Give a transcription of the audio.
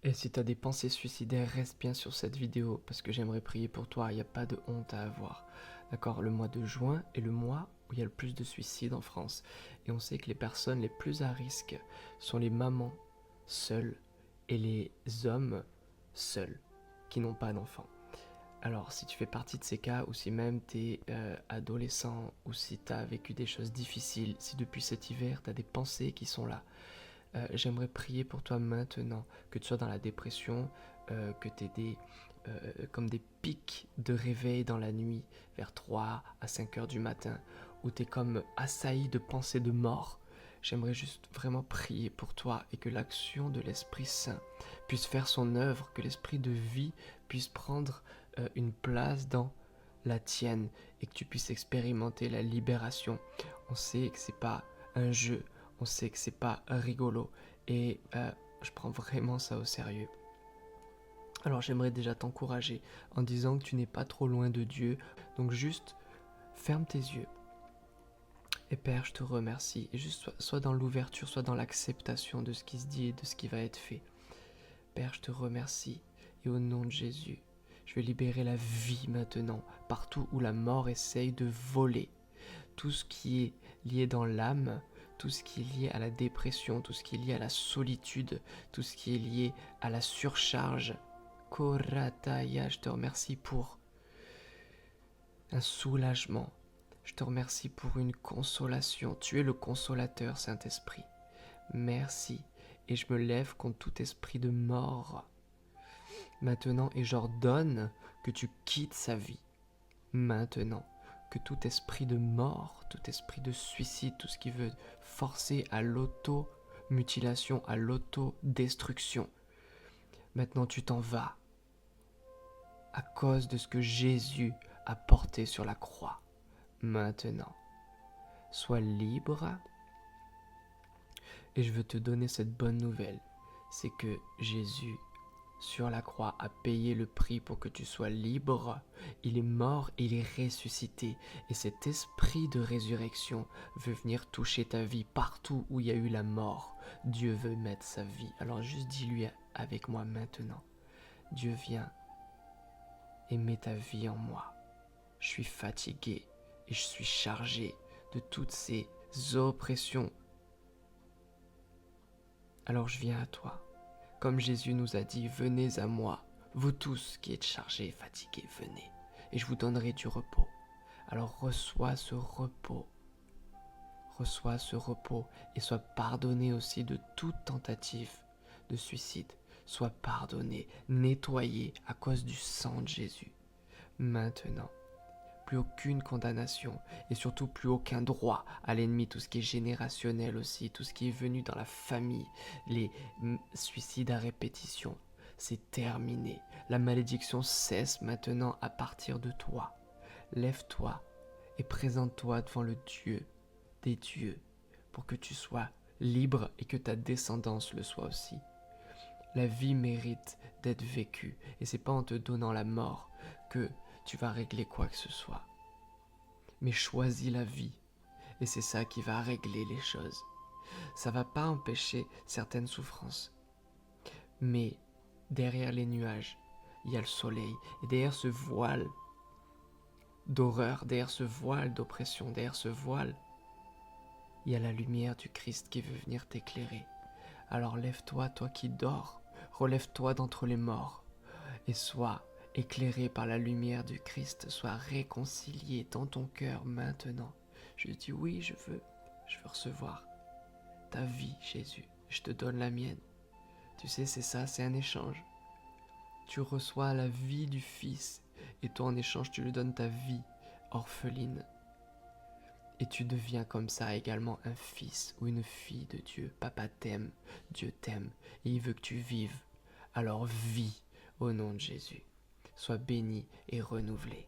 Et si tu as des pensées suicidaires, reste bien sur cette vidéo parce que j'aimerais prier pour toi, il n'y a pas de honte à avoir. D'accord. Le mois de juin est le mois où il y a le plus de suicides en France. Et on sait que les personnes les plus à risque sont les mamans seules et les hommes seuls qui n'ont pas d'enfants. Alors, si tu fais partie de ces cas, ou si même tu es adolescent, ou si tu as vécu des choses difficiles, si depuis cet hiver tu as des pensées qui sont là, j'aimerais prier pour toi maintenant, que tu sois dans la dépression, que tu aies comme des pics de réveil dans la nuit, vers 3 à 5 heures du matin, où tu es comme assailli de pensées de mort. J'aimerais juste vraiment prier pour toi et que l'action de l'Esprit Saint puisse faire son œuvre, que l'Esprit de vie puisse prendre une place dans la tienne et que tu puisses expérimenter la libération. On sait que c'est pas un jeu, on sait que c'est pas rigolo et je prends vraiment ça au sérieux. Alors j'aimerais déjà t'encourager en disant que tu n'es pas trop loin de Dieu, donc juste ferme tes yeux. Et Père, je te remercie, et juste sois dans l'ouverture, sois dans l'acceptation de ce qui se dit et de ce qui va être fait. Père, je te remercie, et au nom de Jésus, je vais libérer la vie maintenant, partout où la mort essaye de voler. Tout ce qui est lié dans l'âme, tout ce qui est lié à la dépression, tout ce qui est lié à la solitude, tout ce qui est lié à la surcharge. Korataya, je te remercie pour un soulagement. Je te remercie pour une consolation. Tu es le consolateur, Saint-Esprit. Merci. Et je me lève contre tout esprit de mort maintenant et j'ordonne que tu quittes sa vie maintenant. Que tout esprit de mort, tout esprit de suicide, tout ce qui veut forcer à l'auto-mutilation, à l'auto-destruction, maintenant tu t'en vas à cause de ce que Jésus a porté sur la croix. Maintenant, sois libre et je veux te donner cette bonne nouvelle, c'est que Jésus sur la croix a payé le prix pour que tu sois libre. Il est mort, il est ressuscité. Et cet esprit de résurrection veut venir toucher ta vie partout où il y a eu la mort. Dieu veut mettre sa vie. Alors juste dis-lui avec moi maintenant. Dieu vient et met ta vie en moi. Je suis fatigué et je suis chargé de toutes ces oppressions. Alors je viens à toi. Comme Jésus nous a dit, venez à moi, vous tous qui êtes chargés et fatigués, venez, et je vous donnerai du repos. Alors reçois ce repos, et sois pardonné aussi de toute tentative de suicide. Sois pardonné, nettoyé à cause du sang de Jésus. Maintenant, plus aucune condamnation et surtout plus aucun droit à l'ennemi, tout ce qui est générationnel aussi, tout ce qui est venu dans la famille, les suicides à répétition, c'est terminé. La malédiction cesse maintenant à partir de toi. Lève-toi et présente-toi devant le Dieu des dieux pour que tu sois libre et que ta descendance le soit aussi. La vie mérite d'être vécue et c'est pas en te donnant la mort que tu vas régler quoi que ce soit. Mais choisis la vie et c'est ça qui va régler les choses. Ça va pas empêcher certaines souffrances. Mais derrière les nuages, il y a le soleil et derrière ce voile d'horreur, derrière ce voile d'oppression, derrière ce voile, il y a la lumière du Christ qui veut venir t'éclairer. Alors lève-toi, toi qui dors, relève-toi d'entre les morts et sois éclairé par la lumière du Christ, sois réconcilié dans ton cœur maintenant. Je dis oui, je veux recevoir ta vie, Jésus. Je te donne la mienne. Tu sais, c'est ça, c'est un échange. Tu reçois la vie du Fils et toi en échange tu lui donnes ta vie orpheline. Et tu deviens comme ça également un fils ou une fille de Dieu. Papa t'aime, Dieu t'aime et il veut que tu vives. Alors vis au nom de Jésus. Sois béni et renouvelé.